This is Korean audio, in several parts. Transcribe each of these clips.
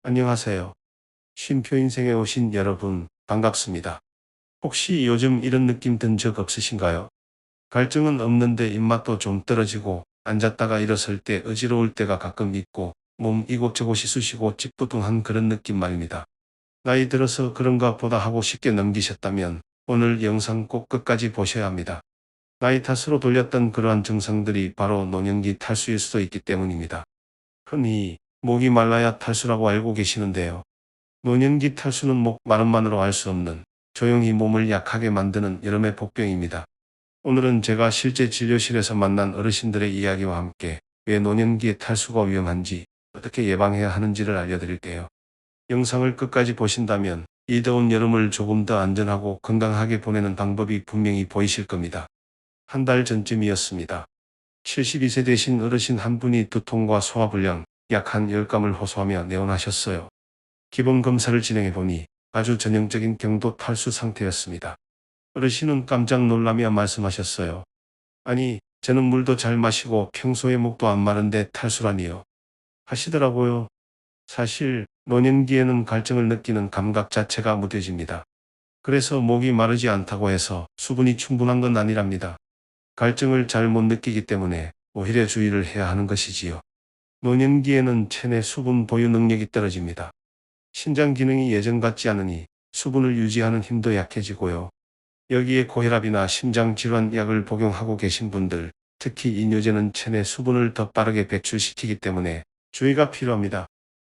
안녕하세요. 쉼표 인생에 오신 여러분, 반갑습니다. 혹시 요즘 이런 느낌 든 적 없으신가요? 갈증은 없는데 입맛도 좀 떨어지고, 앉았다가 일어설 때 어지러울 때가 가끔 있고, 몸 이곳저곳이 쑤시고 찌뿌둥한 그런 느낌 말입니다. 나이 들어서 그런가 보다 하고 쉽게 넘기셨다면, 오늘 영상 꼭 끝까지 보셔야 합니다. 나이 탓으로 돌렸던 그러한 증상들이 바로 노년기 탈수일 수도 있기 때문입니다. 흔히, 목이 말라야 탈수라고 알고 계시는데요. 노년기 탈수는 목 마름만으로 알 수 없는 조용히 몸을 약하게 만드는 여름의 복병입니다. 오늘은 제가 실제 진료실에서 만난 어르신들의 이야기와 함께 왜 노년기에 탈수가 위험한지 어떻게 예방해야 하는지를 알려드릴게요. 영상을 끝까지 보신다면 이 더운 여름을 조금 더 안전하고 건강하게 보내는 방법이 분명히 보이실 겁니다. 한 달 전쯤이었습니다. 72세 되신 어르신 한 분이 두통과 소화불량, 약한 열감을 호소하며 내원하셨어요. 기본 검사를 진행해 보니 아주 전형적인 경도 탈수 상태였습니다. 어르신은 깜짝 놀라며 말씀하셨어요. 아니, 저는 물도 잘 마시고 평소에 목도 안 마른데 탈수라니요. 하시더라고요. 사실 노년기에는 갈증을 느끼는 감각 자체가 무뎌집니다. 그래서 목이 마르지 않다고 해서 수분이 충분한 건 아니랍니다. 갈증을 잘 못 느끼기 때문에 오히려 주의를 해야 하는 것이지요. 노년기에는 체내 수분 보유 능력이 떨어집니다. 신장 기능이 예전 같지 않으니 수분을 유지하는 힘도 약해지고요. 여기에 고혈압이나 심장질환 약을 복용하고 계신 분들, 특히 이뇨제는 체내 수분을 더 빠르게 배출시키기 때문에 주의가 필요합니다.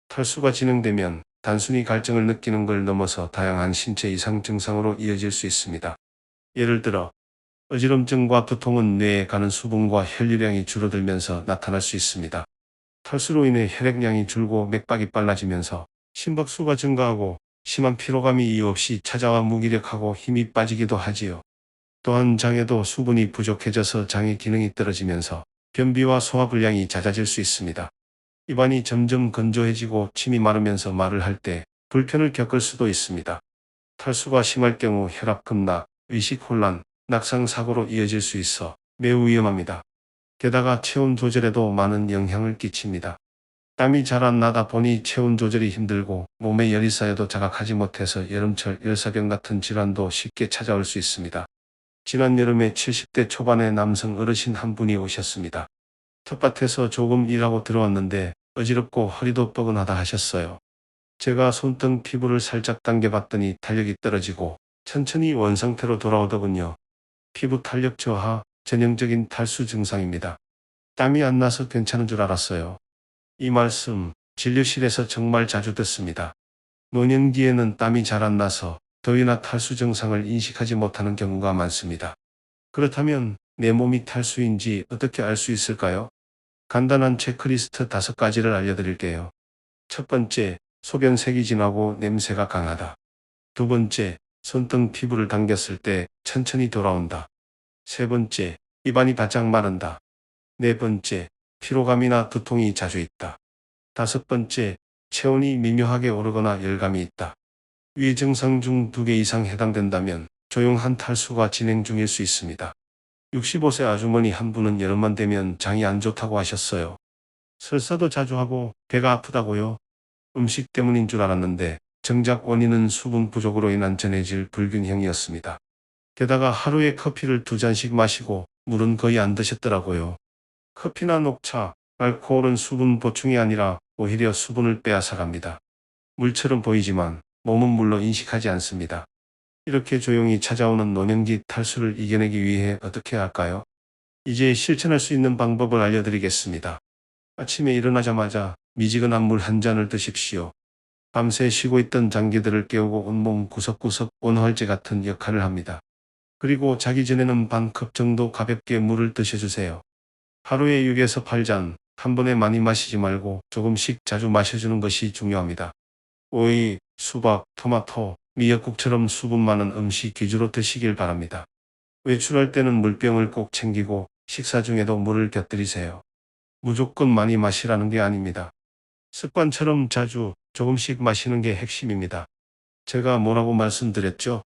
탈수가 진행되면 단순히 갈증을 느끼는 걸 넘어서 다양한 신체 이상 증상으로 이어질 수 있습니다. 예를 들어 어지럼증과 두통은 뇌에 가는 수분과 혈류량이 줄어들면서 나타날 수 있습니다. 탈수로 인해 혈액량이 줄고 맥박이 빨라지면서 심박수가 증가하고 심한 피로감이 이유 없이 찾아와 무기력하고 힘이 빠지기도 하지요. 또한 장에도 수분이 부족해져서 장의 기능이 떨어지면서 변비와 소화불량이 잦아질 수 있습니다. 입안이 점점 건조해지고 침이 마르면서 말을 할 때 불편을 겪을 수도 있습니다. 탈수가 심할 경우 혈압 급락, 의식 혼란, 낙상 사고로 이어질 수 있어 매우 위험합니다. 게다가 체온 조절에도 많은 영향을 끼칩니다. 땀이 잘 안 나다 보니 체온 조절이 힘들고 몸에 열이 쌓여도 자각하지 못해서 여름철 열사병 같은 질환도 쉽게 찾아올 수 있습니다. 지난 여름에 70대 초반의 남성 어르신 한 분이 오셨습니다. 텃밭에서 조금 일하고 들어왔는데 어지럽고 허리도 뻐근하다 하셨어요. 제가 손등 피부를 살짝 당겨봤더니 탄력이 떨어지고 천천히 원상태로 돌아오더군요. 피부 탄력 저하, 전형적인 탈수 증상입니다. 땀이 안 나서 괜찮은 줄 알았어요. 이 말씀 진료실에서 정말 자주 듣습니다. 노년기에는 땀이 잘 안 나서 더위나 탈수 증상을 인식하지 못하는 경우가 많습니다. 그렇다면 내 몸이 탈수인지 어떻게 알 수 있을까요? 간단한 체크리스트 5가지를 알려드릴게요. 첫 번째, 소변색이 진하고 냄새가 강하다. 두 번째, 손등 피부를 당겼을 때 천천히 돌아온다. 세 번째, 입안이 바짝 마른다. 네 번째, 피로감이나 두통이 자주 있다. 다섯 번째, 체온이 미묘하게 오르거나 열감이 있다. 위 증상 중 2개 이상 해당된다면 조용한 탈수가 진행 중일 수 있습니다. 65세 아주머니 한 분은 여름만 되면 장이 안 좋다고 하셨어요. 설사도 자주 하고 배가 아프다고요. 음식 때문인 줄 알았는데 정작 원인은 수분 부족으로 인한 전해질 불균형이었습니다. 게다가 하루에 커피를 2잔씩 마시고 물은 거의 안 드셨더라고요. 커피나 녹차, 알코올은 수분 보충이 아니라 오히려 수분을 빼앗아갑니다. 물처럼 보이지만 몸은 물로 인식하지 않습니다. 이렇게 조용히 찾아오는 노년기 탈수를 이겨내기 위해 어떻게 할까요? 이제 실천할 수 있는 방법을 알려드리겠습니다. 아침에 일어나자마자 미지근한 물 한 잔을 드십시오. 밤새 쉬고 있던 장기들을 깨우고 온몸 구석구석 온활제 같은 역할을 합니다. 그리고 자기 전에는 반 컵 정도 가볍게 물을 드셔주세요. 하루에 6에서 8잔, 한 번에 많이 마시지 말고 조금씩 자주 마셔주는 것이 중요합니다. 오이, 수박, 토마토, 미역국처럼 수분 많은 음식 위주로 드시길 바랍니다. 외출할 때는 물병을 꼭 챙기고 식사 중에도 물을 곁들이세요. 무조건 많이 마시라는 게 아닙니다. 습관처럼 자주 조금씩 마시는 게 핵심입니다. 제가 뭐라고 말씀드렸죠?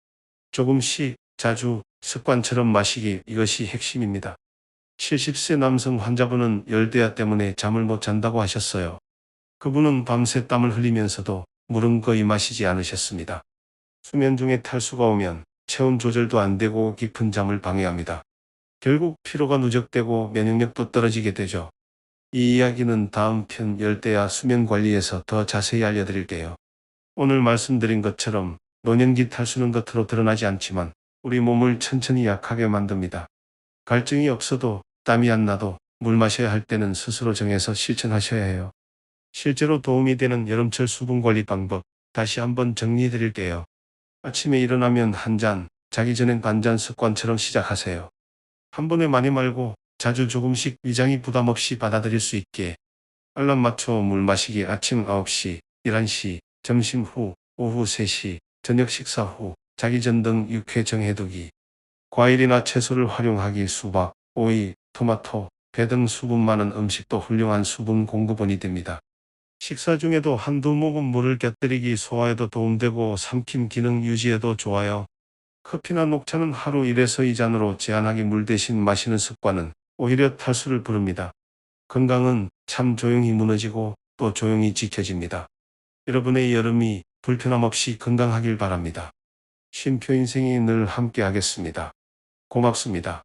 조금씩 자주 습관처럼 마시기, 이것이 핵심입니다. 70세 남성 환자분은 열대야 때문에 잠을 못 잔다고 하셨어요. 그분은 밤새 땀을 흘리면서도 물은 거의 마시지 않으셨습니다. 수면 중에 탈수가 오면 체온 조절도 안 되고 깊은 잠을 방해합니다. 결국 피로가 누적되고 면역력도 떨어지게 되죠. 이 이야기는 다음 편 열대야 수면 관리에서 더 자세히 알려드릴게요. 오늘 말씀드린 것처럼 노년기 탈수는 겉으로 드러나지 않지만 우리 몸을 천천히 약하게 만듭니다. 갈증이 없어도 땀이 안 나도 물 마셔야 할 때는 스스로 정해서 실천하셔야 해요. 실제로 도움이 되는 여름철 수분 관리 방법 다시 한번 정리해 드릴게요. 아침에 일어나면 한 잔, 자기 전엔 반 잔 습관처럼 시작하세요. 한 번에 많이 말고 자주 조금씩 위장이 부담 없이 받아들일 수 있게 알람 맞춰 물 마시기 아침 9시, 11시, 점심 후, 오후 3시, 저녁 식사 후, 자기 전 등 육회 정해두기. 과일이나 채소를 활용하기 수박, 오이, 토마토, 배 등 수분 많은 음식도 훌륭한 수분 공급원이 됩니다. 식사 중에도 한두 모금 물을 곁들이기 소화에도 도움되고 삼킴 기능 유지에도 좋아요. 커피나 녹차는 하루 1에서 2잔으로 제한하게 물 대신 마시는 습관은 오히려 탈수를 부릅니다. 건강은 참 조용히 무너지고 또 조용히 지켜집니다. 여러분의 여름이 불편함 없이 건강하길 바랍니다. 쉼표 인생이 늘 함께 하겠습니다. 고맙습니다.